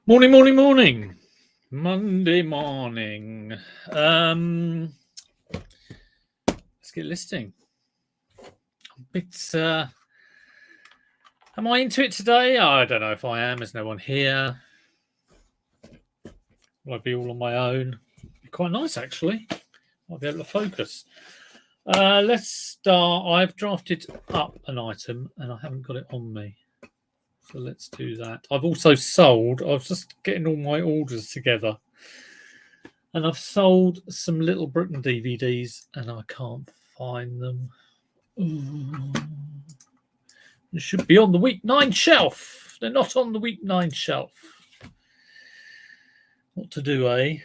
Morning, morning, morning. Monday morning. Let's get listing. Am I into it today? I don't know if I am. There's no one here. Will I be all on my own? Be quite nice, actually. I'll be able to focus. Let's start. I've drafted up an item and I haven't got it on me. So let's do that. I've also sold. I was just getting all my orders together. And I've sold some Little Britain DVDs and I can't find them. It should be on the week 9 shelf. They're not on the week 9 shelf. What to do, eh?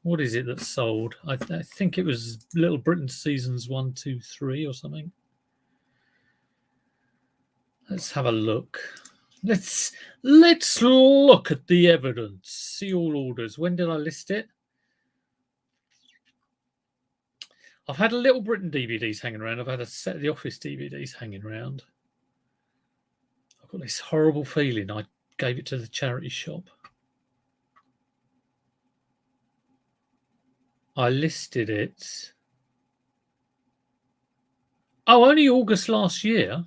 What is it that's sold? I think it was Little Britain seasons 1, 2, 3 or something. Let's have a look. Let's look at the evidence. See all orders. When did I list it? I've had a Little Britain DVDs hanging around. I've had a set of The Office DVDs hanging around. I've got this horrible feeling I gave it to the charity shop. I listed it. Oh, only August last year.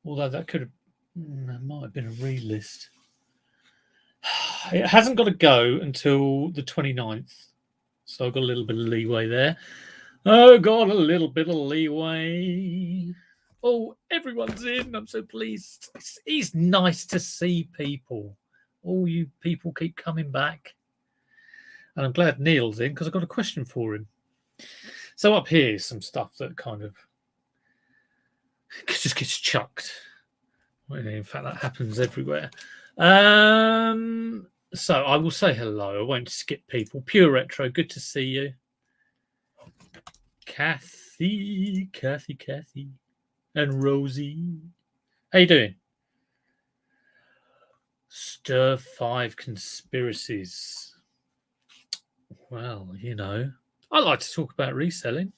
Although that might have been a relist. It hasn't got to go until the 29th. So I've got a little bit of leeway there. Oh, got a little bit of leeway. Oh, everyone's in. I'm so pleased. It's nice to see people. All you people keep coming back. And I'm glad Neil's in because I've got a question for him. So up here is some stuff that kind of just gets chucked. In fact, that happens everywhere. So I will say hello. I won't skip people. Pure Retro, good to see you. Kathy, and Rosie. How you doing? Stir 5 conspiracies. Well, you know, I like to talk about reselling.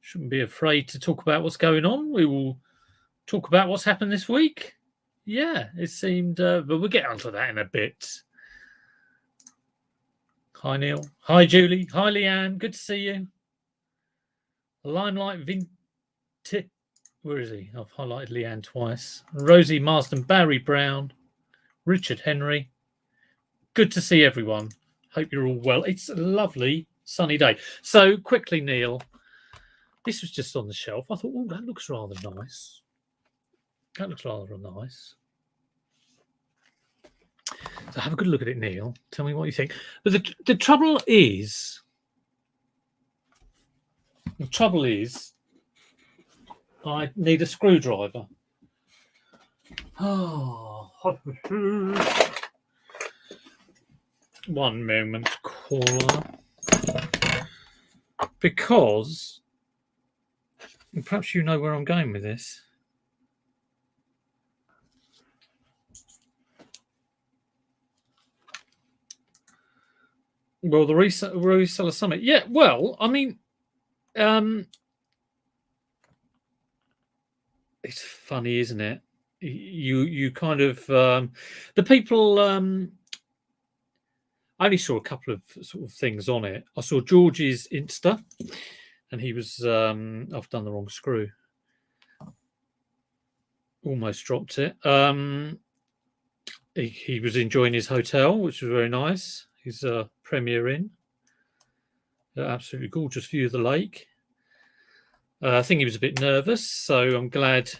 Shouldn't be afraid to talk about what's going on. We will talk about what's happened this week. Yeah, it seemed, but we'll get onto that in a bit. Hi, Neil. Hi, Julie. Hi, Leanne. Good to see you. Limelight Vintage. Where is he? I've highlighted Leanne twice. Rosie Marsden, Barry Brown, Richard Henry. Good to see everyone. Hope you're all well. It's a lovely sunny day. So quickly, Neil. This was just on the shelf. I thought, oh, that looks rather nice. That looks rather nice. So have a good look at it, Neil. Tell me what you think. But the trouble is, I need a screwdriver. Oh, 1 moment, caller. Because, perhaps you know where I'm going with this. Well, the reseller summit. Yeah, well, I mean, it's funny, isn't it? You kind of the people. I only saw a couple of sort of things on it. I saw George's Insta, and he was. I've done the wrong screw. Almost dropped it. He was enjoying his hotel, which was very nice. His Premier Inn. Absolutely gorgeous view of the lake. I think he was a bit nervous, so I'm glad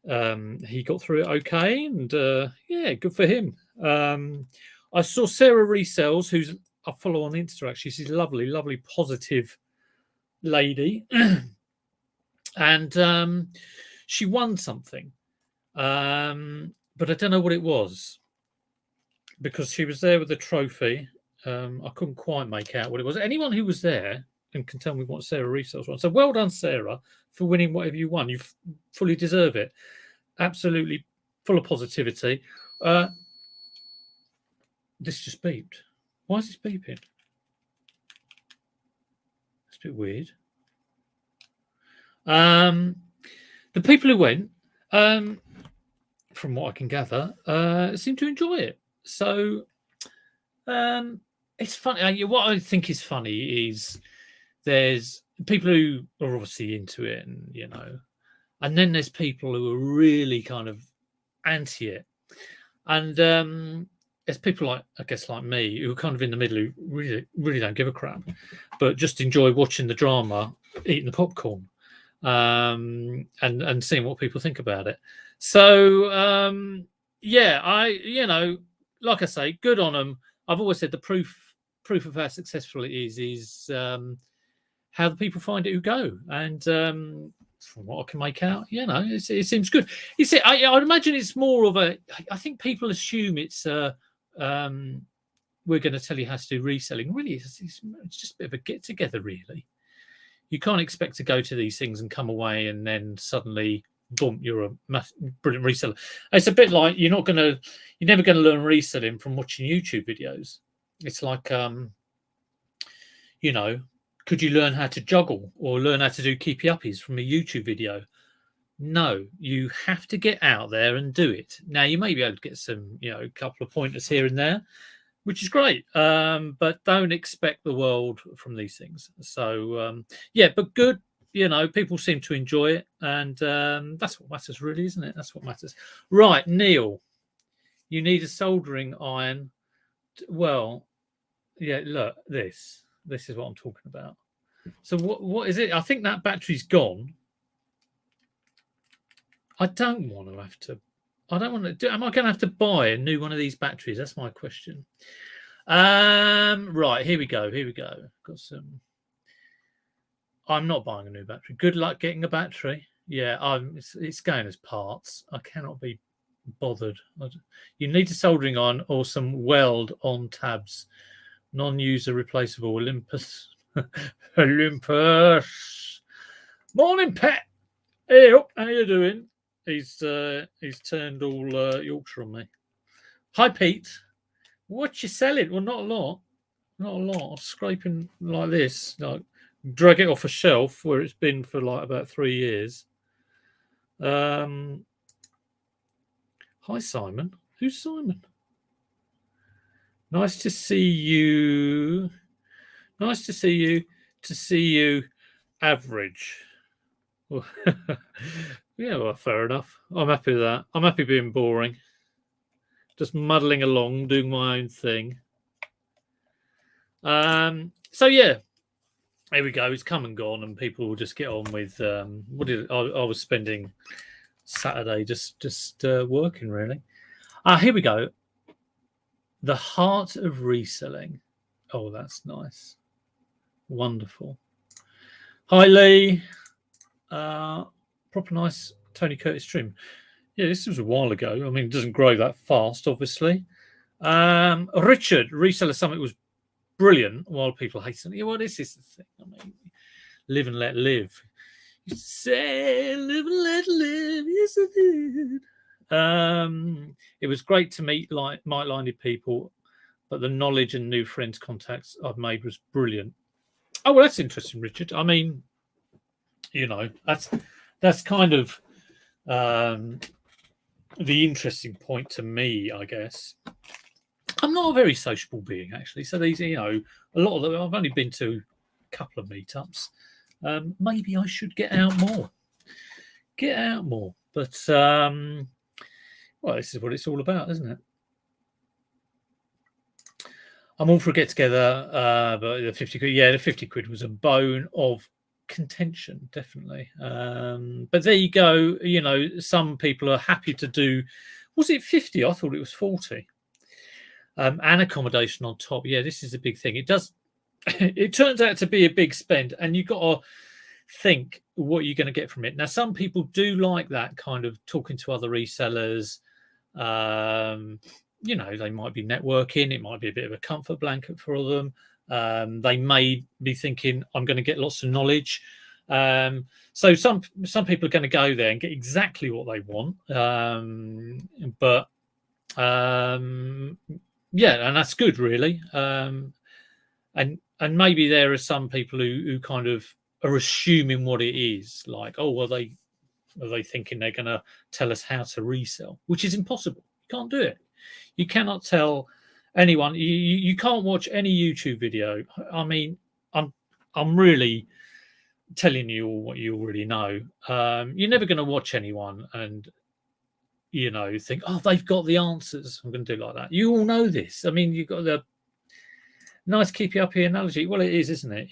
he got through it okay. And yeah, good for him. I saw Sarah Resells, who's I follow on Insta. Actually, she's a lovely, lovely, positive lady, and she won something, but I don't know what it was because she was there with a trophy. I couldn't quite make out what it was. Anyone who was there and can tell me what Sarah Resells won. So well done, Sarah, for winning whatever you won. You fully deserve it. Absolutely full of positivity. This just beeped. Why is this beeping? It's a bit weird. The people who went, from what I can gather, seem to enjoy it. So it's funny. What I think is funny is there's people who are obviously into it, and then there's people who are really kind of anti it, and there's people like, I guess, like me, who are kind of in the middle, who really don't give a crap, but just enjoy watching the drama, eating the popcorn, and seeing what people think about it. So yeah, like I say, good on them. I've always said the proof of how successful it is how the people find it who go, and from what I can make out, it seems good. You see, I'd imagine it's more of a. I think people assume it's we're going to tell you how to do reselling. Really, it's just a bit of a get together. Really, you can't expect to go to these things and come away and then suddenly, boom, you're a brilliant reseller. It's a bit like you're never going to learn reselling from watching YouTube videos. It's like, could you learn how to juggle or learn how to do keepy uppies from a YouTube video? No, you have to get out there and do it. Now, you may be able to get some, a couple of pointers here and there, which is great. But don't expect the world from these things. So, but good. People seem to enjoy it. And that's what matters, really, isn't it? That's what matters. Right, Neil, you need a soldering iron. Well, yeah, look, this is what I'm talking about. So what is it? I think that battery's gone. I don't want to am I going to have to buy a new one of these batteries? That's my question. Right, here we go. Got some. I'm not buying a new battery. Good luck getting a battery. Yeah, it's going as parts. I cannot be bothered. You need a soldering iron or some weld on tabs. Non-user replaceable Olympus. Olympus. Morning, Pet. Hey up, how you doing? He's turned all Yorkshire on me. Hi, Pete. What you selling? Well, not a lot. Not a lot. I'm scraping like this, like drag it off a shelf where it's been for like about 3 years. Hi, Simon. Who's Simon? Nice to see you. Nice to see you. To see you, average. Yeah, well, fair enough. I'm happy with that. I'm happy being boring. Just muddling along, doing my own thing. So yeah, here we go. It's come and gone, and people will just get on with I was spending Saturday just working, really. Here we go. The heart of reselling. Oh, that's nice. Wonderful. Hi, Lee. Proper nice Tony Curtis trim. Yeah, this was a while ago. I mean, it doesn't grow that fast, obviously. Richard, Reseller Summit was brilliant. While people hate it, well, this is the thing. I mean, live and let live. You say live and let live. Yes, I did. It was great to meet like-minded people, but the knowledge and new friends contacts I've made was brilliant. Oh, well, that's interesting, Richard. I mean, that's kind of the interesting point to me, I guess. I'm not a very sociable being, actually. So these, a lot of them, I've only been to a couple of meetups. Maybe I should get out more. But well, this is what it's all about, isn't it? I'm all for a get together, but the 50 quid, the 50 quid was a bone of contention, definitely. But there you go. Some people are happy to do. Was it 50? I thought it was 40. And accommodation on top. Yeah, this is a big thing. It does. It turns out to be a big spend, and you've got to think what you're going to get from it. Now, some people do like that kind of talking to other resellers. They might be networking. It might be a bit of a comfort blanket for them. They may be thinking, I'm going to get lots of knowledge. So some people are going to go there and get exactly what they want. And that's good, really. And maybe there are some people who kind of are assuming what it is, like, oh, well, they Are they thinking they're going to tell us how to resell, which is impossible? You can't do it. You cannot tell anyone. You can't watch any YouTube video. I mean, I'm really telling you all what you already know. You're never going to watch anyone and think, oh, they've got the answers. I'm going to do like that. You all know this. I mean, you've got the nice keep you up here analogy. Well, it is, isn't it?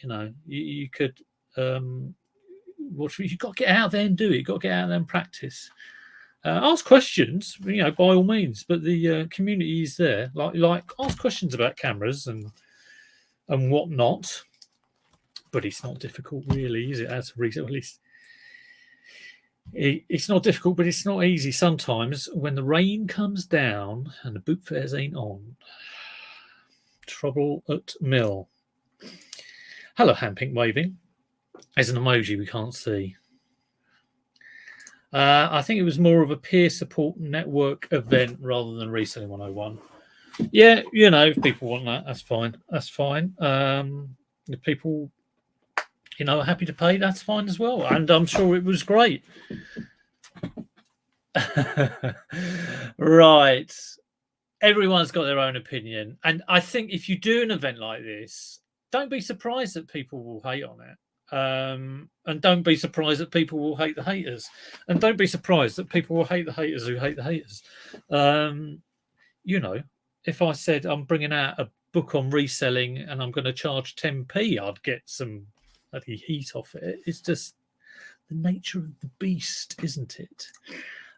You could you've got to get out there and do it. You've got to get out there and practice. Ask questions, by all means, but the community is there. Like ask questions about cameras and whatnot. But it's not difficult, really, is it? As a resale, at least it's not difficult, but it's not easy sometimes when the rain comes down and the boot fairs ain't on. Trouble at mill. Hello, Handpink waving. There's an emoji we can't see. I think it was more of a peer support network event rather than Reselling 101. Yeah, if people want that, that's fine. That's fine. If people, are happy to pay, that's fine as well. And I'm sure it was great. Right. Everyone's got their own opinion. And I think if you do an event like this, don't be surprised that people will hate on it. And don't be surprised that people will hate the haters. And don't be surprised that people will hate the haters who hate the haters. If I said I'm bringing out a book on reselling and I'm going to charge 10p, I'd get some bloody heat off it. It's just the nature of the beast, isn't it?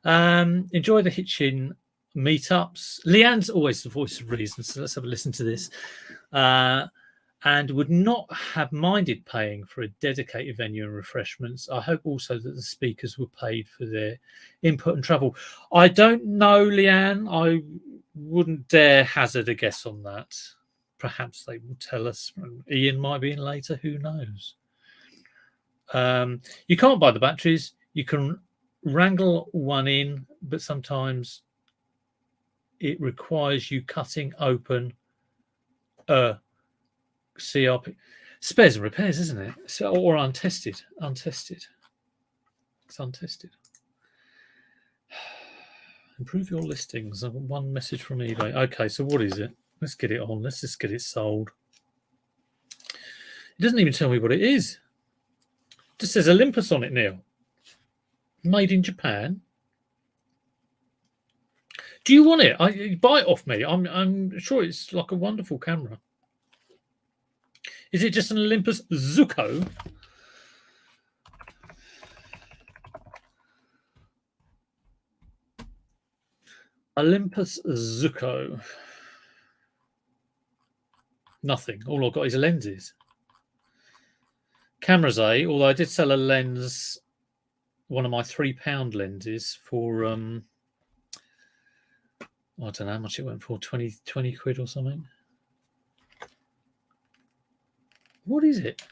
Enjoy the Hitchin meetups. Leanne's always the voice of reason, so let's have a listen to this. And would not have minded paying for a dedicated venue and refreshments. I hope also that the speakers were paid for their input and travel. I don't know, Leanne. I wouldn't dare hazard a guess on that. Perhaps they will tell us. Ian might be in later. Who knows? You can't buy the batteries. You can wrangle one in, but sometimes it requires you cutting open CRP spares and repairs, isn't it? So, or untested. It's untested. Improve your listings. I've got one message from eBay. Okay, so what is it? Let's get it on. Let's just get it sold. It doesn't even tell me what it is. It just says Olympus on it, Neil. Made in Japan. Do you want it? Buy it off me. I'm sure it's like a wonderful camera. Is it just an Olympus Zuko? Olympus Zuko. Nothing. All I've got is lenses. Cameras, although I did sell a lens, one of my £3 lenses for, I don't know how much it went for, 20 quid or something. What is it?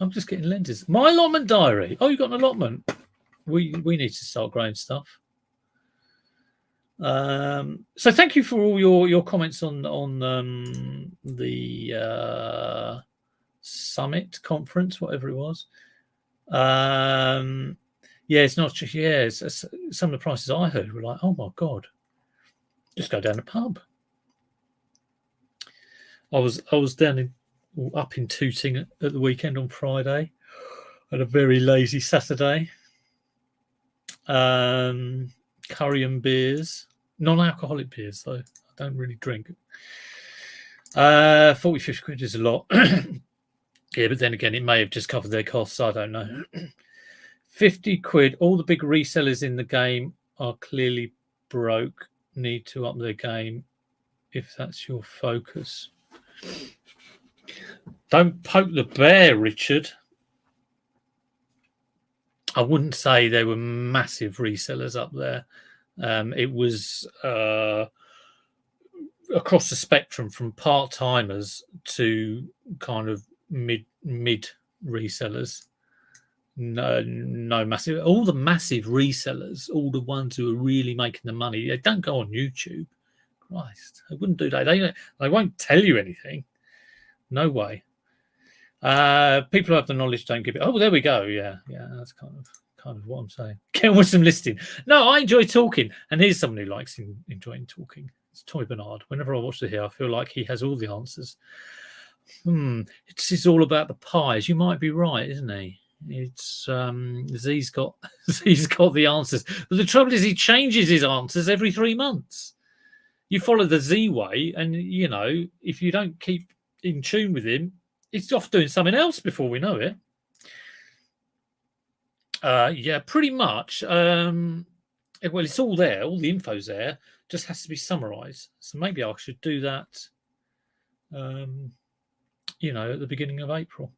I'm just getting lenses. My allotment diary. Oh, you got an allotment. We need to start growing stuff. So thank you for all your comments on the summit conference, whatever it was. It's not just it's some of the prices I heard were like, oh my god, just go down the pub. I was down up in Tooting at the weekend on Friday. Had a very lazy Saturday. Curry and beers, non-alcoholic beers though. I don't really drink. 40-50 quid is a lot. Yeah, but then again, it may have just covered their costs. I don't know. 50 quid. All the big resellers in the game are clearly broke. Need to up their game if that's your focus. Don't poke the bear, Richard. I wouldn't say there were massive resellers up there. It was across the spectrum from part-timers to kind of mid resellers. No massive. All the massive resellers, all the ones who are really making the money, they don't go on YouTube. Christ, they wouldn't do that. They won't tell you anything. No way. People who have the knowledge don't give it. Oh, there we go. Yeah, that's kind kind of what I'm saying. Get on with some listing. No, I enjoy talking. And here's someone who likes enjoying talking. It's Tommy Bernard. Whenever I watch the here, I feel like he has all the answers. It's all about the pies. You might be right, isn't he? It's Z's got the answers. But the trouble is he changes his answers every 3 months. You follow the Z way, and you know, if you don't keep in tune with him, he's off doing something else before we know it. Yeah, pretty much. Well, it's all there. All the info's there. Just has to be summarized. So maybe I should do that, you know, at the beginning of April.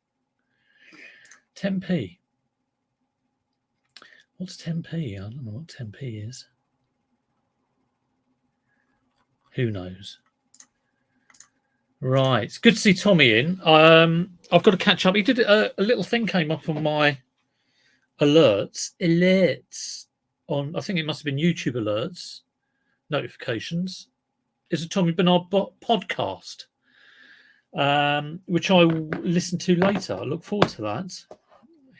10p. What's 10p? I don't know what 10p is. Who knows? Right. It's good to see Tommy in. I've got to catch up. He did a little thing came up on my alerts on, I think it must have been YouTube alerts, notifications. It's a Tommy Bernard podcast, which I will listen to later. I look forward to that.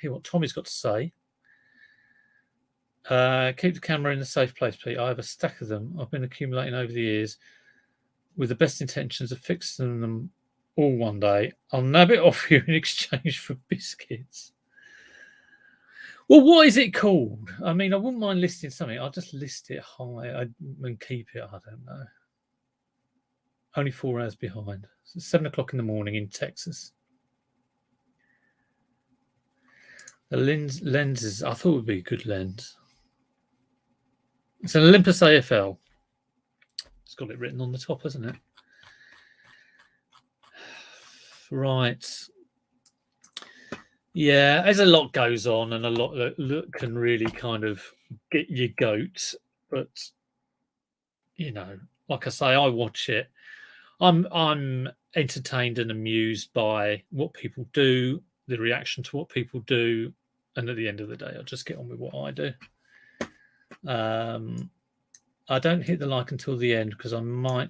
Hear what Tommy's got to say. Keep the camera in a safe place, Pete. I have a stack of them. I've been accumulating over the years with the best intentions of fixing them all one day. I'll nab it off you in exchange for biscuits. Well, what is it called? I mean, I wouldn't mind listing something. I'll just list it high and keep it. I don't know. Only 4 hours behind. So 7 o'clock in the morning in Texas. The lenses, I thought it would be a good lens. It's an Olympus AFL. It's got it written on the top, hasn't it? Right. Yeah, as a lot goes on and a lot that can really kind of get your goat. But, you know, like I say, I watch it. I'm entertained and amused by what people do, the reaction to what people do. And at the end of the day, I'll just get on with what I do. I don't hit the like until the end because I might.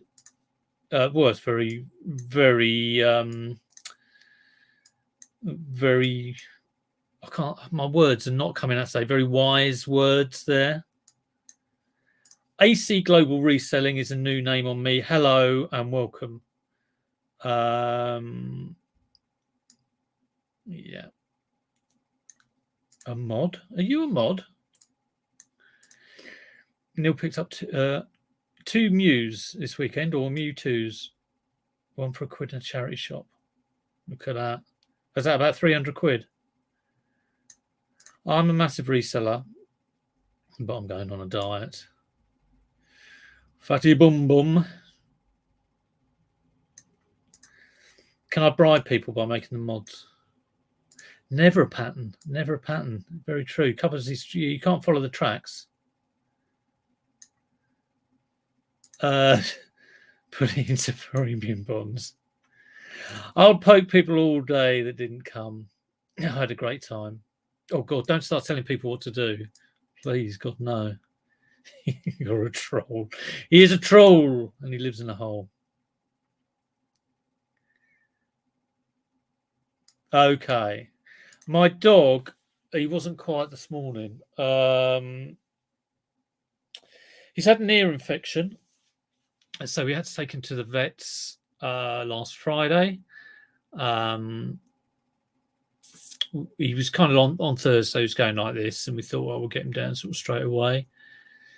Well, it's very, very, very. I can't. My words are not coming out today. Very wise words there. AC Global Reselling is a new name on me. Hello and welcome. Yeah. A mod? Are you a mod? Neil picked up two Mews this weekend, or Mewtwo's. One for £1 in a charity shop. Look at that. Is that about 300 quid? I'm a massive reseller, but I'm going on a diet. Fatty bum bum. Can I bribe people by making them mods? Never a pattern. Never a pattern. Very true. Covers these. You can't follow the tracks. Put it into premium bonds. I'll poke people all day that didn't come. I had a great time. Oh, God, don't start telling people what to do. Please, God, no. You're a troll. He is a troll, and he lives in a hole. Okay. My dog, he wasn't quiet this morning. He's had an ear infection. So we had to take him to the vets last Friday. He was kind of on Thursday, he was going like this, and we thought, well, we'll get him down sort of straight away.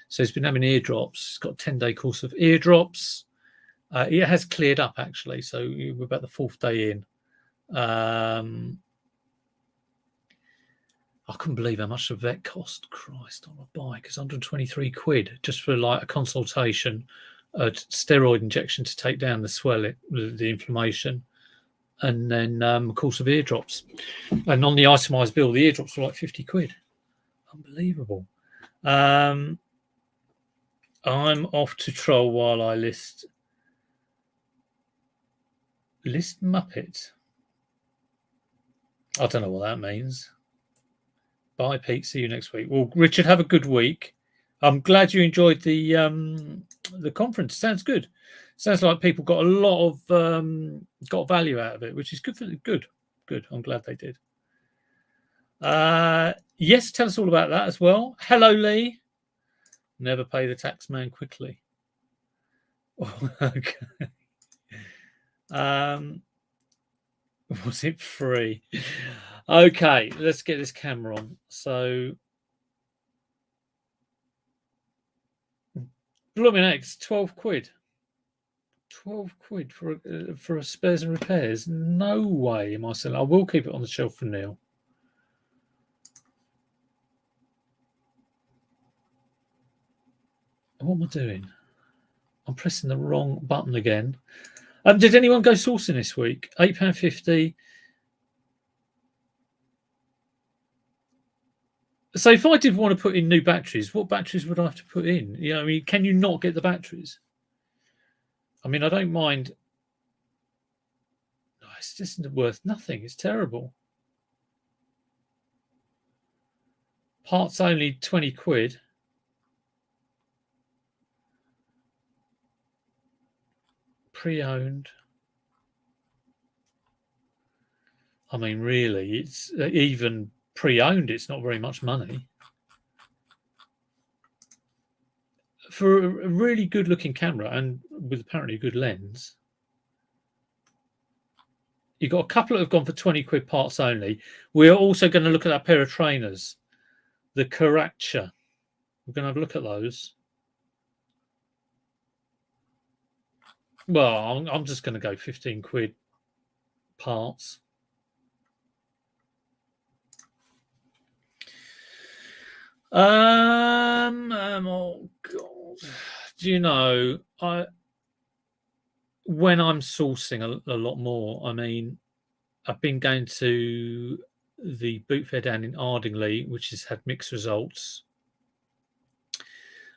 So he's been having eardrops. He's got a 10-day course of eardrops. It has cleared up, actually. So we're about the 4th day in. I couldn't believe how much the vet cost. Christ on a bike. It's 123 quid just for like a consultation, a steroid injection to take down the swelling, the inflammation, and then a course of eardrops. And on the itemised bill, the eardrops were like 50 quid. Unbelievable. I'm off to troll while I list Muppet. I don't know what that means. Bye, Pete. See you next week. Well, Richard, have a good week. I'm glad you enjoyed the conference. Sounds good. Sounds like people got a lot of got value out of it, which is good. Good. I'm glad they did. Yes, tell us all about that as well. Hello, Lee. Never pay the tax man quickly. Okay. Was it free? Okay, let's get this camera on. So, blooming eggs, 12 quid. 12 quid for a spares and repairs. No way am I selling. I will keep it on the shelf for now. What am I doing? I'm pressing the wrong button again. Did anyone go sourcing this week? £8.50. So if I did want to put in new batteries, what batteries would I have to put in? You know, I mean, can you not get the batteries? I mean, I don't mind. No, it's just worth nothing. It's terrible. Parts only 20 quid. Pre-owned. I mean, really, it's even pre-owned. It's not very much money for a really good-looking camera and with apparently a good lens. You've got a couple that have gone for 20 quid parts only. We're also going to look at that pair of trainers, the Karacha. We're going to have a look at those. Well, I'm just going to go 15 quid parts. Oh God. Do you know, when I'm sourcing a lot more, I mean, I've been going to the boot fair down in Ardingly, which has had mixed results.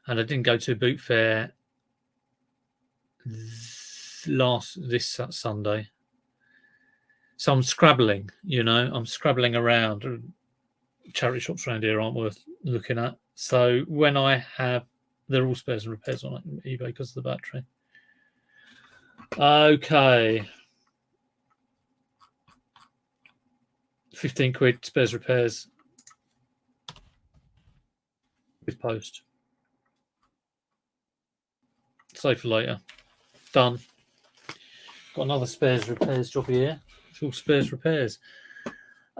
And I didn't go to a boot fair this Sunday. So I'm scrabbling, you know, I'm scrabbling around. Charity shops around here aren't worth looking at. So when I have, they're all spares and repairs on eBay because of the battery. Okay. 15 quid spares repairs with post. Save for later. Done. Got another spares repairs job here. It's all spares repairs.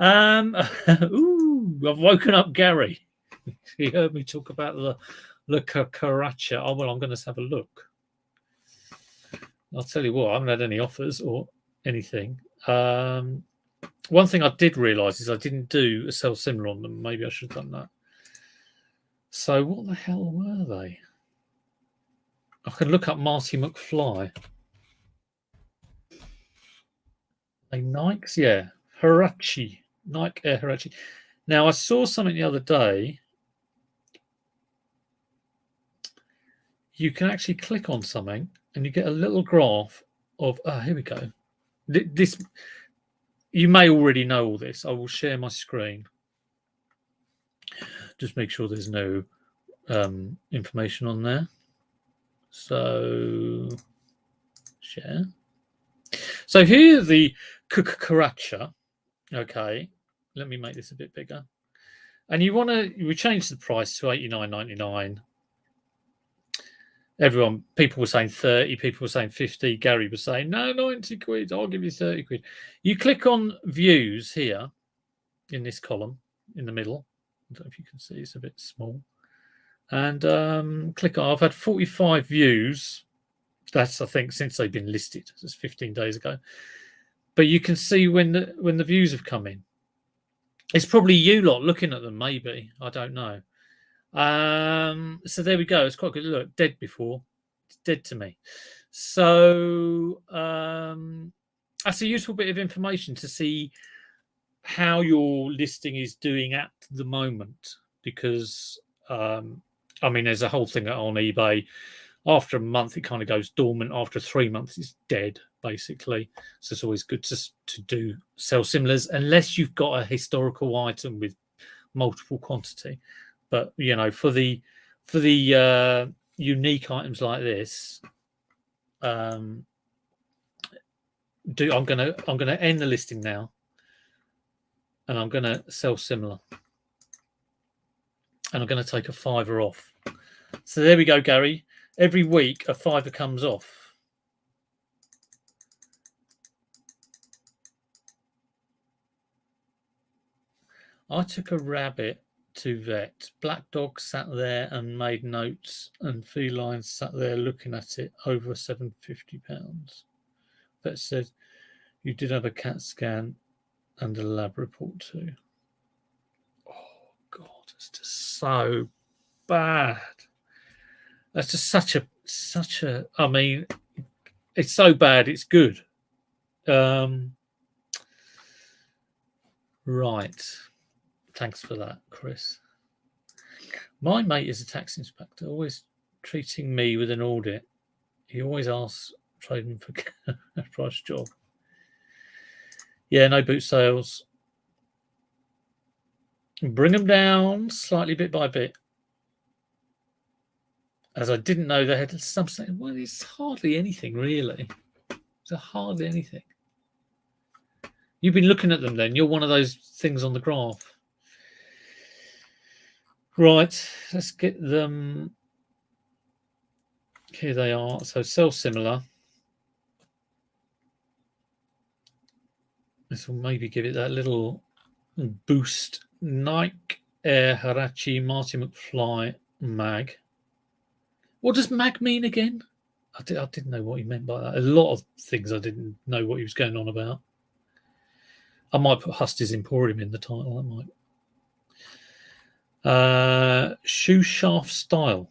Ooh, I've woken up Gary. He heard me talk about the Karacha. Oh well, I'm going to have a look. I'll tell you what, I haven't had any offers or anything. One thing I did realise is I didn't do a sell similar on them. Maybe I should have done that. So what the hell were they? I can look up Marty McFly. They Nikes? Yeah. Huarache. Nike Air Huarache. Now, I saw something the other day. You can actually click on something and you get a little graph of, here we go. This, you may already know all this. I will share my screen. Just make sure there's no information on there. So, share. So here the Karacha. Okay, let me make this a bit bigger. And we changed the price to $89.99. People were saying 30, people were saying 50. Gary was saying, no, 90 quid, I'll give you 30 quid. You click on views here in this column in the middle. I don't know if you can see, it's a bit small. And click on, I've had 45 views. That's, I think, since they've been listed. It's 15 days ago. But you can see when the views have come in. It's probably you lot looking at them, maybe. I don't know. So there we go. It's quite good. Look, dead before. It's dead to me. So that's a useful bit of information to see how your listing is doing at the moment. Because, I mean, there's a whole thing on eBay. After a month, it kind of goes dormant. After 3 months, it's dead, basically. So it's always good to do sell similars, unless you've got a historical item with multiple quantity. But you know, for the unique items like this, I'm gonna end the listing now, and I'm going to sell similar. And I'm going to take a fiver off. So there we go, Gary. Every week a fiver comes off. I took a rabbit to vet. Black dog sat there and made notes, and feline sat there looking at it. Over £750. Vet said, you did have a CAT scan and a lab report too. Oh God, it's just so bad. That's just such a. I mean, it's so bad. It's good. Right. Thanks for that, Chris. My mate is a tax inspector, always treating me with an audit. He always asks trading for a price job. Yeah, no boot sales. Bring them down slightly bit by bit. As I didn't know they had something. Well, it's hardly anything, really. It's hardly anything. You've been looking at them then. You're one of those things on the graph. Right, let's get them. Here they are. So sell similar. This will maybe give it that little boost. Nike Air Harachi Marty McFly mag. What does mag mean again? I didn't know what he meant by that. A lot of things I didn't know what he was going on about. I might put Husty's Emporium in the title. I might. Shoe shaft style.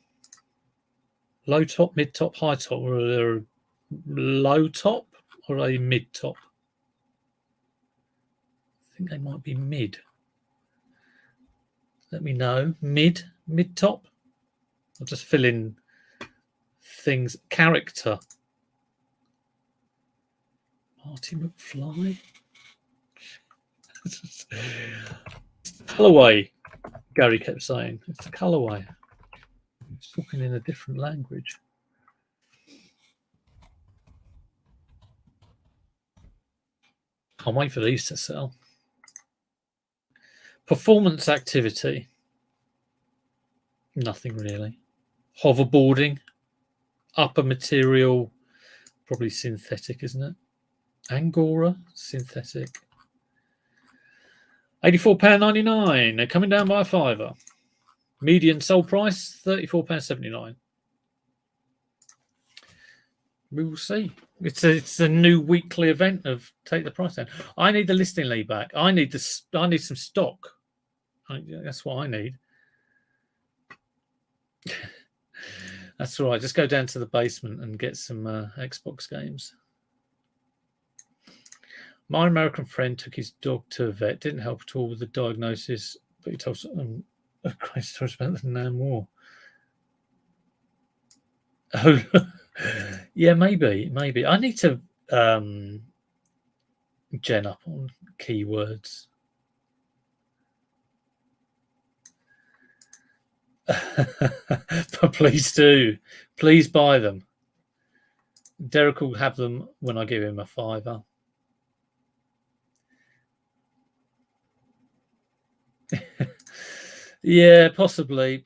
Low top, mid top, high top. Or are there a low top or a mid top? I think they might be mid. Let me know. Mid top. I'll just fill in things. Character. Marty McFly. Colourway. Gary kept saying it's the colourway. He's talking in a different language. Can't wait for these to sell. Performance activity. Nothing really. Hoverboarding. Upper material. Probably synthetic, isn't it? Angora. Synthetic. £84.99. They're coming down by a fiver. Median sold price, £34.79. We will see. It's a new weekly event of take the price down. I need the listing lead back. I need some stock. That's what I need. That's all right. Just go down to the basement and get some Xbox games. My American friend took his dog to a vet. Didn't help at all with the diagnosis, but he told a great story about the Nam War. Oh, yeah, maybe. I need to gen up on keywords. But please do. Please buy them. Derek will have them when I give him a fiver. Yeah, possibly.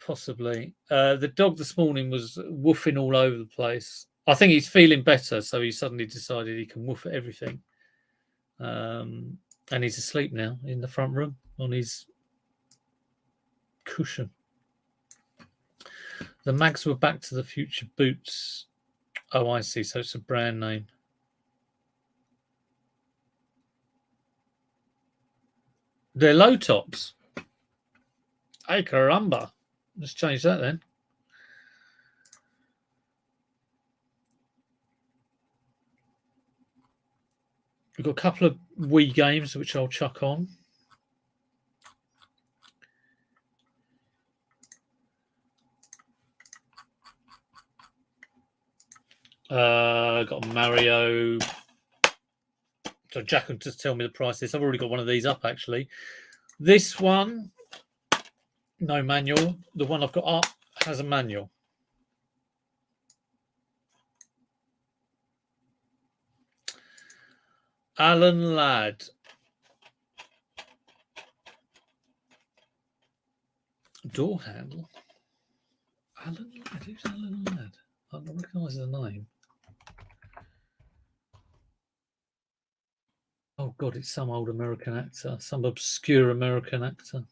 The dog this morning was woofing all over the place. I think he's feeling better, so he suddenly decided he can woof at everything. And he's asleep now in the front room on his cushion. The mags were Back to the Future boots. Oh, I see. So it's a brand name. They're low tops. Hey, caramba. Let's change that then. We've got a couple of Wii games which I'll chuck on. Got Mario. So Jack will just tell me the prices. I've already got one of these up actually. This one, no manual. The one I've got up has a manual. Alan Ladd. door handle. Alan Ladd. Who's Alan Ladd? I don't recognise the name. Oh God, it's some old American actor, some obscure American actor.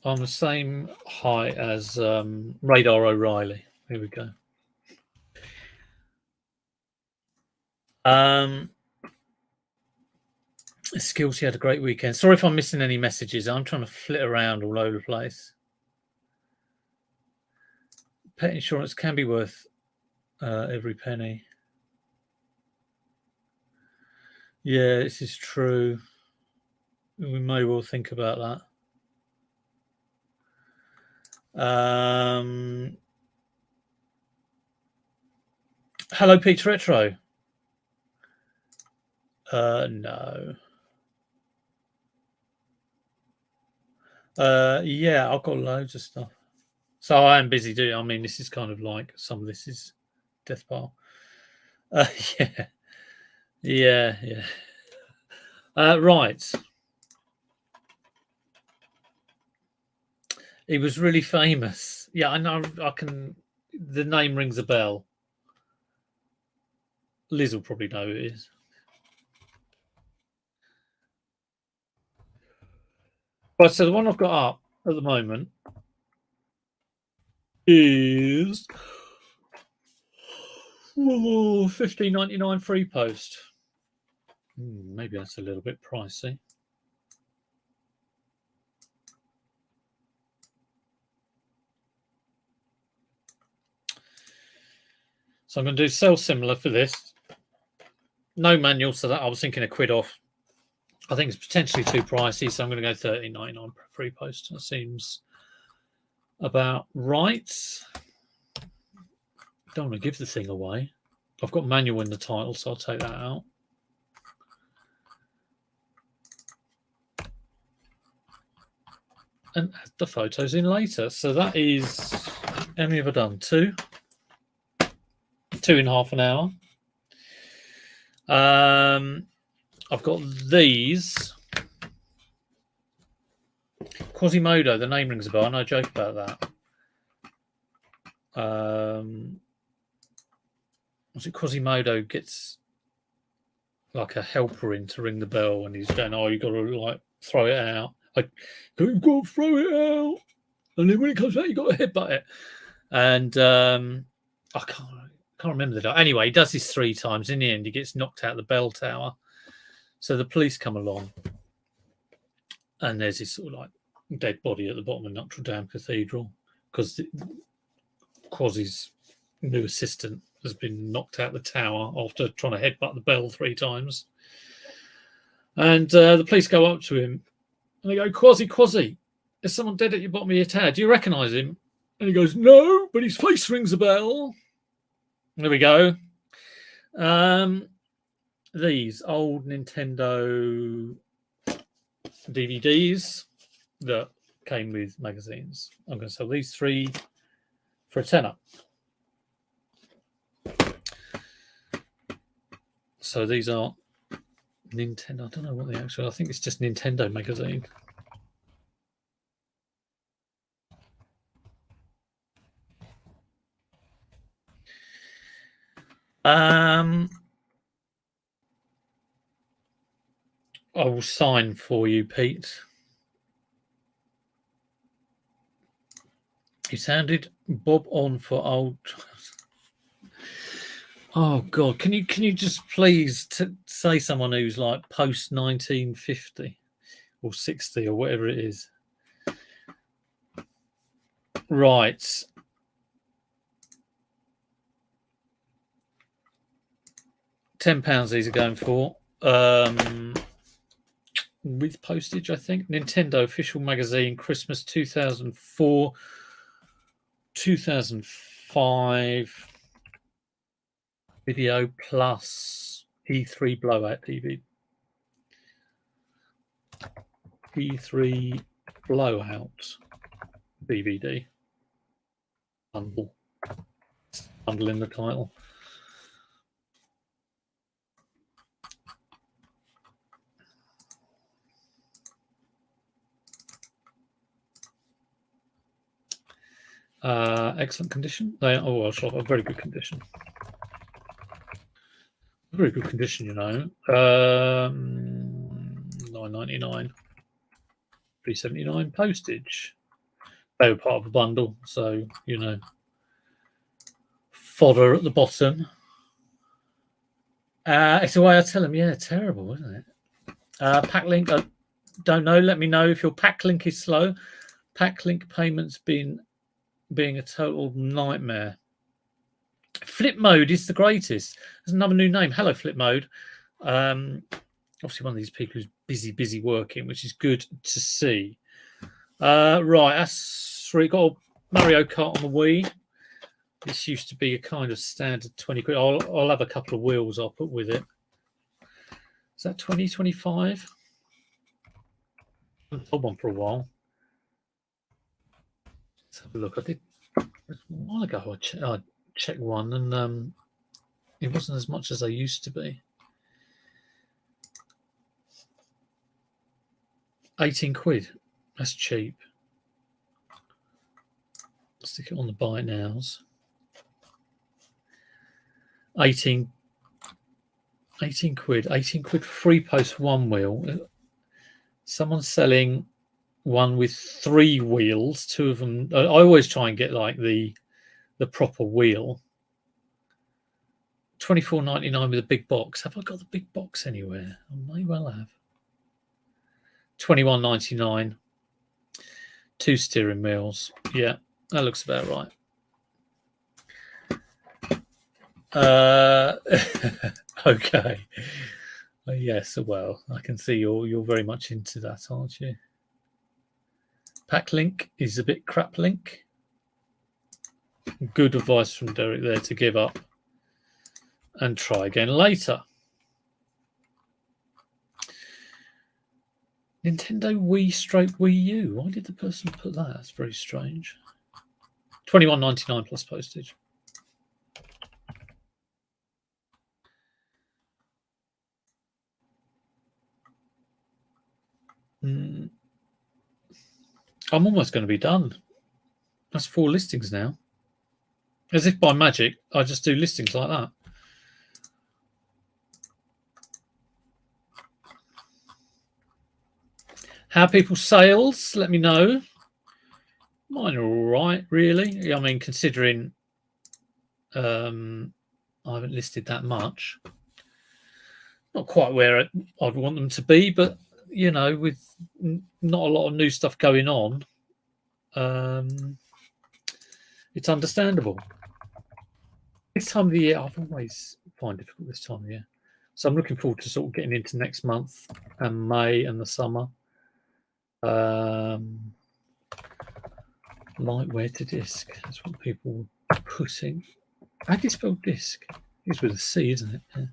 I'm the same height as Radar O'Reilly. Here we go. Skills, he had a great weekend. Sorry if I'm missing any messages. I'm trying to flit around all over the place. Pet insurance can be worth every penny. Yeah, this is true. We may well think about that. Hello, Peter Retro. No. Yeah, I've got loads of stuff. So I am busy doing. I mean, this is kind of like some of this is Death Pile. Yeah, yeah. Right. He was really famous. Yeah, I know. I can. The name rings a bell. Liz will probably know who it is. Right, so the one I've got up at the moment is $15.99 free post. Maybe that's a little bit pricey. So I'm going to do sell similar for this. No manual, so that I was thinking a quid off. I think it's potentially too pricey, so I'm going to go $13.99 free post. That seems about right. Don't want to give the thing away. I've got manual in the title, so I'll take that out. And add the photos in later. So that is, how many have I done? Two in half an hour. I've got these. Quasimodo, the name rings a bell. No joke about that. Was it Quasimodo gets like a helper in to ring the bell, and he's going, "Oh, you got to like throw it out. Like, you've got to throw it out, and then when it comes out, you got to headbutt it." And I can't remember the. Anyway, he does this 3 times. In the end, he gets knocked out the bell tower. So the police come along, and there's this sort of like dead body at the bottom of Notre Dame Cathedral because Quasi's new assistant has been knocked out the tower after trying to headbutt the bell 3 times. And the police go up to him and they go, Quasi, there's someone dead at your bottom of your tower. Do you recognise him? And he goes, no, but his face rings a bell. There we go. These old Nintendo DVDs that came with magazines. I'm going to sell these 3 for a tenner. So these are Nintendo. I don't know what the actual. I think it's just Nintendo magazine. I will sign for you, Pete. He sounded Bob on for old. Oh God! Can you just please say someone who's like post 1950 or 60 or whatever it is? Right. £10 these are going for. With postage, I think. Nintendo official magazine, Christmas 2004, 2005. Video plus E3 blowout DVD. E3 blowout DVD. Bundle in the title. Excellent condition. They are, well, shop, a very good condition. Very good condition, you know. $9.99, $3.79 postage. They were part of a bundle, so you know. Fodder at the bottom. It's the way I tell them. Yeah, terrible, isn't it? Packlink, I don't know. Let me know if your Packlink is slow. Packlink payments being a total nightmare. Flip Mode is the greatest. There's another new name. Hello, Flip Mode. Obviously, one of these people who's busy working, which is good to see. Right, that's three. Got Mario Kart on the Wii. This used to be a kind of standard 20 quid. I'll have a couple of wheels I'll put with it. Is that 20, 25? I haven't sold one for a while. Let's have a look. I did a while ago. I checked one, and it wasn't as much as they used to be. 18 quid. That's cheap. Stick it on the buy nows. 18 quid. 18 quid free post one wheel. Someone's selling one with 3 wheels. 2 of them. I always try and get like the proper wheel. $24.99 with a big box. Have I got the big box anywhere? I may well have. $21.99. 2 steering wheels. Yeah, that looks about right. Okay. Yes, well, I can see you're very much into that, aren't you? Packlink is a bit crap link. Good advice from Derek there to give up and try again later. Nintendo Wii/Wii U. Why did the person put that? That's very strange. $21.99 plus postage. I'm almost going to be done. That's 4 listings now. As if by magic, I just do listings like that. How people's sales? Let me know. Mine are all right, really. I mean, considering I haven't listed that much. Not quite where I'd want them to be, but you know, with not a lot of new stuff going on, it's understandable. This time of the year, I've always find it difficult this time of year. So I'm looking forward to sort of getting into next month and May and the summer. Lightweight to disc. That's what people are putting. How do you spell disc? It's with a C, isn't it? Yeah.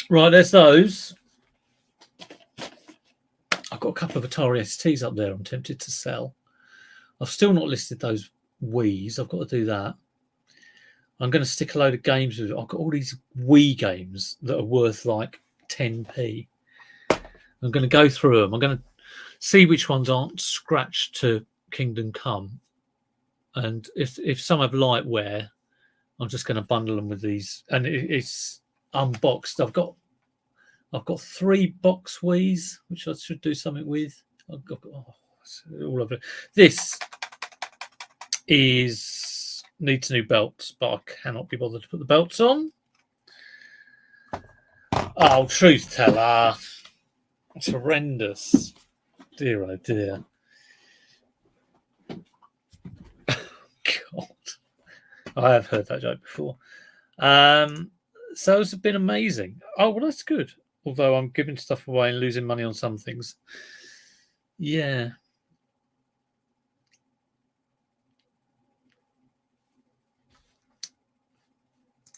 Right, there's those. I've got a couple of Atari STs up there I'm tempted to sell. I've still not listed those Wiis. I've got to do that. I'm going to stick a load of games with it. I've got all these Wii games that are worth like 10p. I'm going to go through them. I'm going to see which ones aren't scratched to Kingdom Come. And if some have lightware, I'm just going to bundle them with these. And it's unboxed. I've got 3 box Wiis, which I should do something with. All of it. This needs new belts, but I cannot be bothered to put the belts on. Oh, truth teller. It's horrendous. Dear, oh dear. God. I have heard that joke before. So it's been amazing. Oh, well, that's good. Although I'm giving stuff away and losing money on some things. Yeah.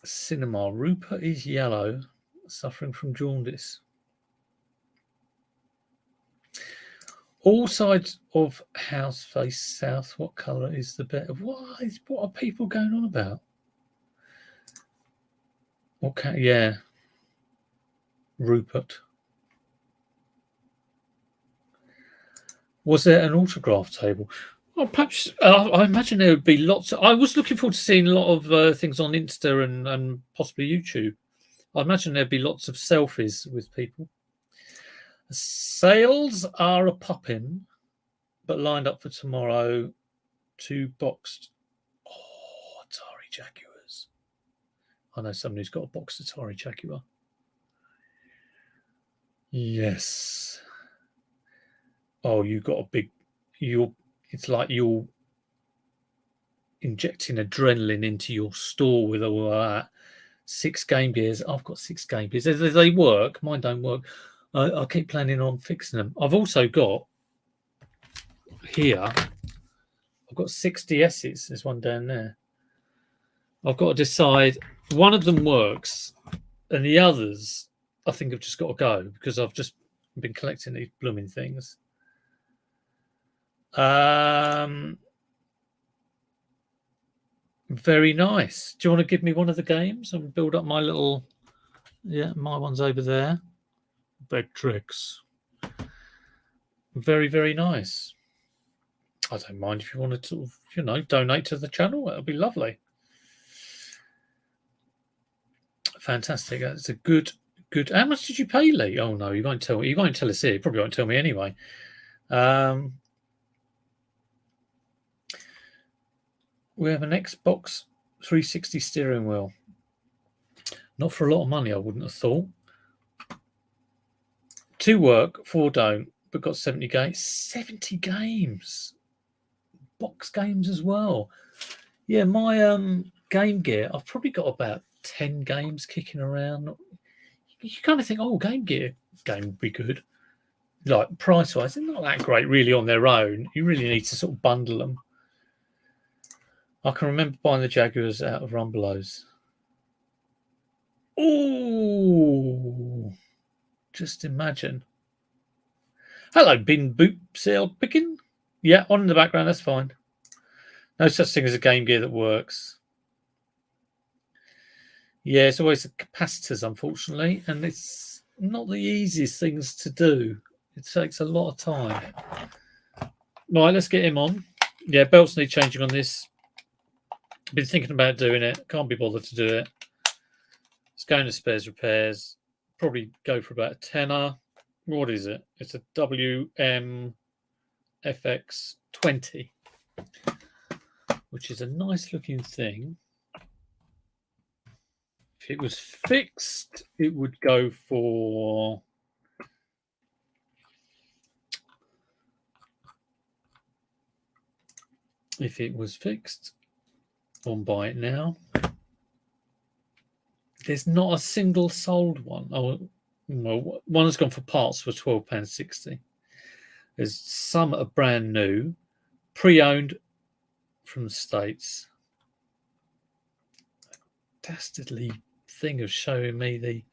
Cinema. Rupert is yellow, suffering from jaundice. All sides of house face south. What colour is the better? What are people going on about? Okay, yeah. Rupert. Was there an autograph table? Well, perhaps I imagine there would be lots. I was looking forward to seeing a lot of things on Insta and possibly YouTube. I imagine there'd be lots of selfies with people. Sales are a poppin', but lined up for tomorrow. 2 boxed. Oh, Atari Jaguars. I know someone who's got a boxed Atari Jaguar. Yes. Oh, you got a big. It's like you're injecting adrenaline into your store with all that. 6 Game Gears. I've got 6 Game Gears. They work. Mine don't work. I keep planning on fixing them. I've also got here. I've got 6 DSs. There's one down there. I've got to decide. One of them works, and the others, I think, have just got to go because I've just been collecting these blooming things. Very nice. Do you want to give me one of the games and build up my little? Yeah, my one's over there. Vectrex. Very, very nice. I don't mind if you want to sort of, donate to the channel. That'll be lovely. Fantastic. That's a good. How much did you pay, Lee? Oh no, you won't tell me. You won't tell us here. You probably won't tell me anyway. We have an Xbox 360 steering wheel. Not for a lot of money, I wouldn't have thought. 2 work, 4 don't, but got 70 games. 70 games. Box games as well. Yeah, my Game Gear, I've probably got about 10 games kicking around. You kind of think, oh, Game Gear game would be good. Like, price-wise, they're not that great really on their own. You really need to sort of bundle them. I can remember buying the Jaguars out of Rumbelows. Oh, just imagine. Hello, Bin Boop Sale Picking. Yeah, on in the background, that's fine. No such thing as a Game Gear that works. Yeah, it's always the capacitors, unfortunately, and it's not the easiest things to do. It takes a lot of time. Right, let's get him on. Yeah, belts need changing on this. Been thinking about doing it. Can't be bothered to do it. It's going to spares repairs. Probably go for about a tenner. What is it? It's a WMFX20, which is a nice looking thing. If it was fixed, it would go for... If it was fixed, on buy it now. There's not a single sold one. Oh, well, one has gone for parts for £12.60. There's some are brand new, pre-owned from the States. Dastardly thing of showing me the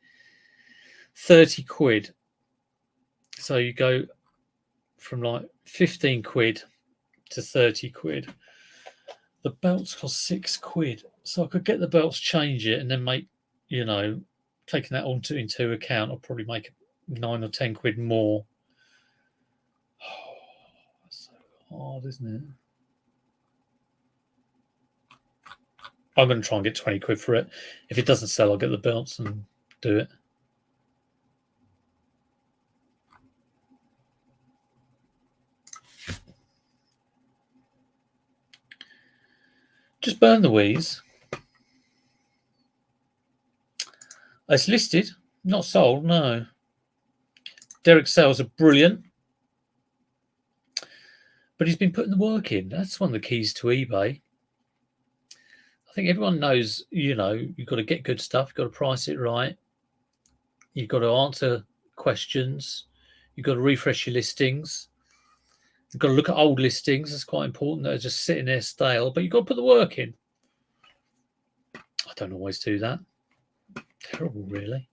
30 quid. So you go from like 15 quid to 30 quid. The belts cost 6 quid. So I could get the belts, change it, and then make, taking that into account, I'll probably make 9 or 10 quid more. Oh, that's so hard, isn't it? I'm going to try and get 20 quid for it. If it doesn't sell, I'll get the belts and do it. Just burn the Wii's. It's listed, not sold, no. Derek's sales are brilliant. But he's been putting the work in. That's one of the keys to eBay. I think everyone knows, you've got to get good stuff. You've got to price it right. You've got to answer questions. You've got to refresh your listings. You've got to look at old listings. That's quite important. They're just sitting there stale. But you've got to put the work in. I don't always do that. Terrible, really.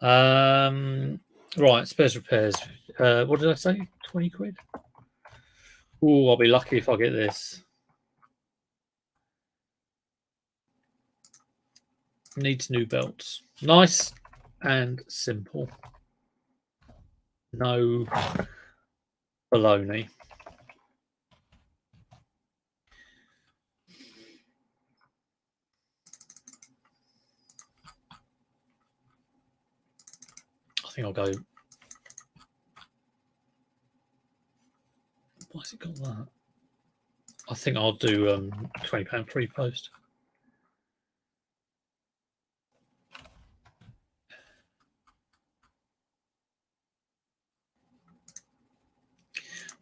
Right, spares repairs. What did I say? 20 quid? Oh, I'll be lucky if I get this. Needs new belts. Nice and simple. No baloney. I think I'll go. Why's it got that? I think I'll do £20 free post.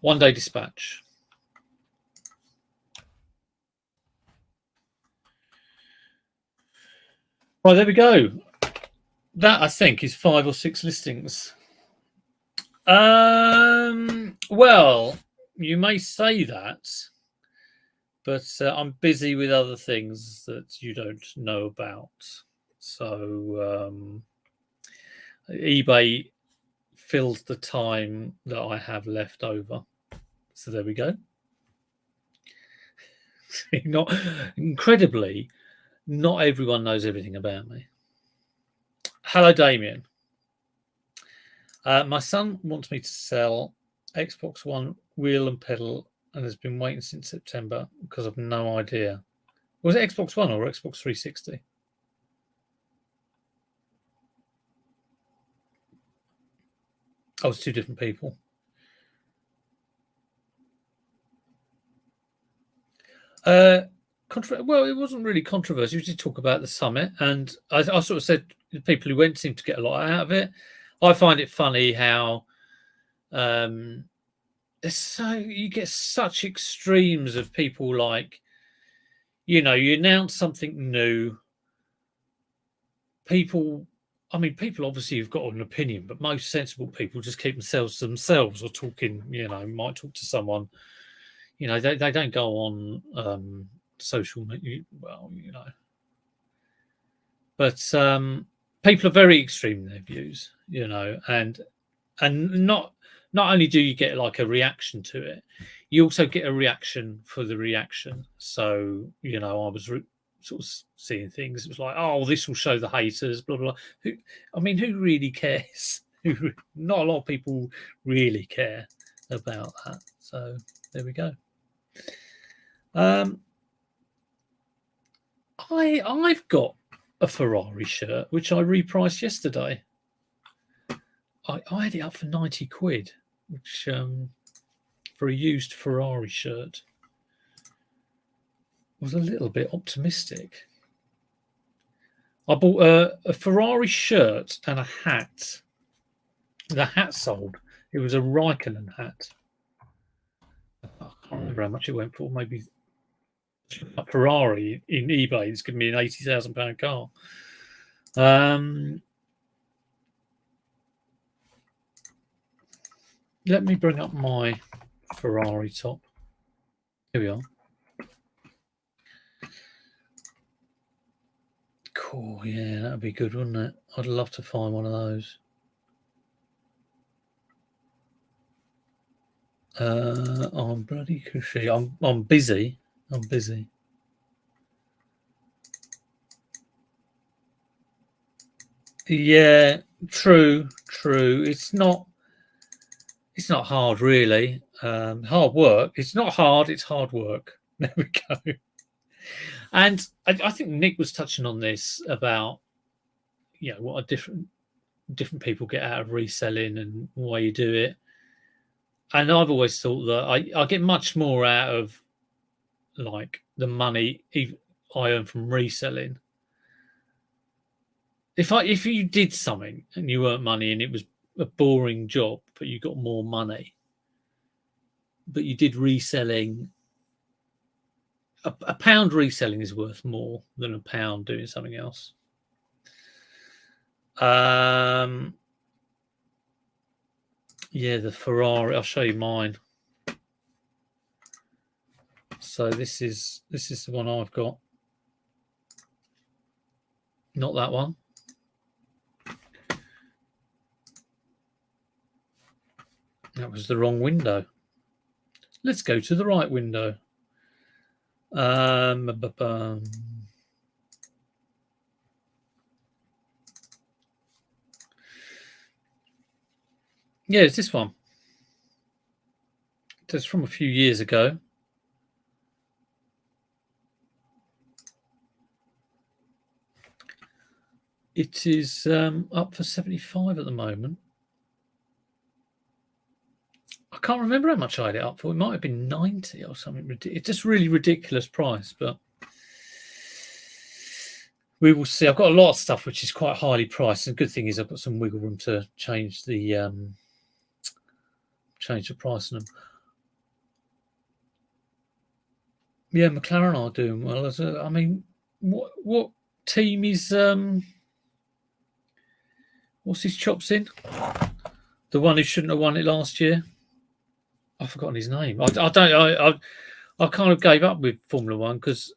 One Day Dispatch. Well, there we go. That, I think, is 5 or 6 listings. Well, you may say that, but I'm busy with other things that you don't know about. So eBay fills the time that I have left over. So there we go. Not incredibly, not everyone knows everything about me. Hello, Damien. My son wants me to sell Xbox One wheel and pedal and has been waiting since September because I've no idea. Was it Xbox One or Xbox 360? Oh, it's two different people. Well, it wasn't really controversial. We did talk about the summit, and I sort of said the people who went seem to get a lot out of it. I find it funny how you get such extremes of people like, you announce something new. People obviously have got an opinion, but most sensible people just keep themselves to themselves or talking, might talk to someone. They don't go on social media. Well, but people are very extreme in their views, and not only do you get like a reaction to it, you also get a reaction for the reaction. So I was sort of seeing things. It was like, oh, this will show the haters, blah blah. Who really cares? Not a lot of people really care about that. So there we go. I've got a Ferrari shirt which I repriced yesterday. I had it up for 90 quid, which for a used Ferrari shirt was a little bit optimistic. I bought a Ferrari shirt and a hat. The hat sold. It was a Raikkonen hat. I can't remember how much it went for. Maybe a Ferrari in eBay is giving me an £80,000 car. Let me bring up my Ferrari top. Here we are. Cool, yeah, that'd be good, wouldn't it? I'd love to find one of those. I'm bloody cushy. I'm busy. I'm busy. Yeah, true. It's not hard, really. Hard work. It's not hard. It's hard work. There we go. And I think Nick was touching on this about what a different people get out of reselling and why you do it. And I've always thought that I get much more out of like the money I earn from reselling. If you did something and you earned money and it was a boring job, but you got more money, but you did reselling, a pound reselling is worth more than a pound doing something else. Yeah, the Ferrari. I'll show you mine. So this is the one I've got. Not that one. That was the wrong window. Let's go to the right window. Yeah, it's this one. It's from a few years ago. It is up for 75 at the moment. I can't remember how much I had it up for. It might have been 90 or something. It's just really ridiculous price, but we will see. I've got a lot of stuff which is quite highly priced, and the good thing is I've got some wiggle room to change the price on them. Yeah, McLaren are doing well. I mean, what team is what's his chops in? The one who shouldn't have won it last year. I've forgotten his name. I kind of gave up with Formula One because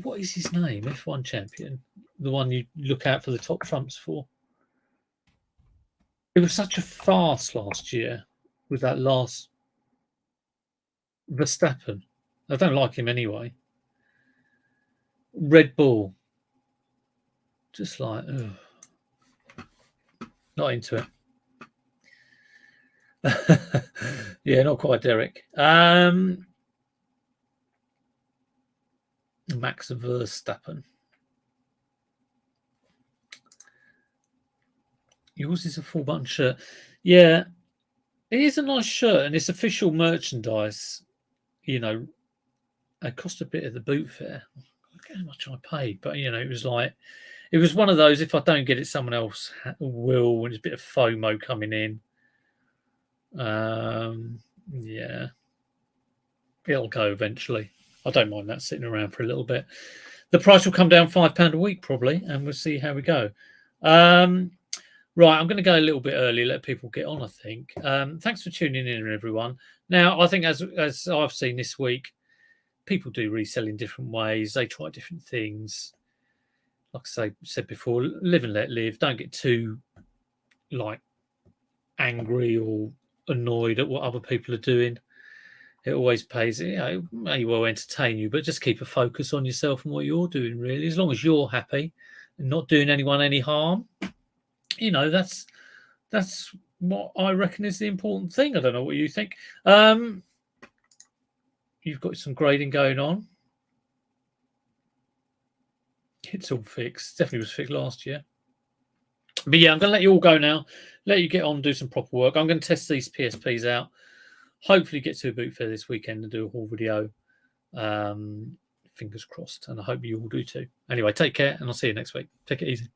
what is his name? F1 champion, the one you look out for the top trumps for. It was such a farce last year with that last Verstappen. I don't like him anyway. Red Bull. Just like, ugh. Not into it. Yeah, not quite Derek. Max Verstappen. Yours is a full button shirt. Yeah, it is a nice shirt and it's official merchandise. You know, it cost a bit of the boot fare. Look how much I paid, but you know, it was one of those. If I don't get it, someone else will, and there's a bit of FOMO coming in. Yeah, it'll go eventually. I don't mind that sitting around for a little bit. The price will come down £5 a week probably, and we'll see how we go. Right, I'm going to go a little bit early, let people get on, I think. Thanks for tuning in, everyone. Now, I think as I've seen this week, people do resell in different ways. They try different things. Like I said before, live and let live. Don't get too, angry or annoyed at what other people are doing. It always pays. It may well entertain you, but just keep a focus on yourself and what you're doing, really. As long as you're happy and not doing anyone any harm, that's what I reckon is the important thing. I don't know what you think. You've got some grading going on. It's all fixed. Definitely was fixed last year. But yeah, I'm going to let you all go now. Let you get on, do some proper work. I'm going to test these PSPs out. Hopefully get to a boot fair this weekend and do a haul video. Fingers crossed. And I hope you all do too. Anyway, take care and I'll see you next week. Take it easy.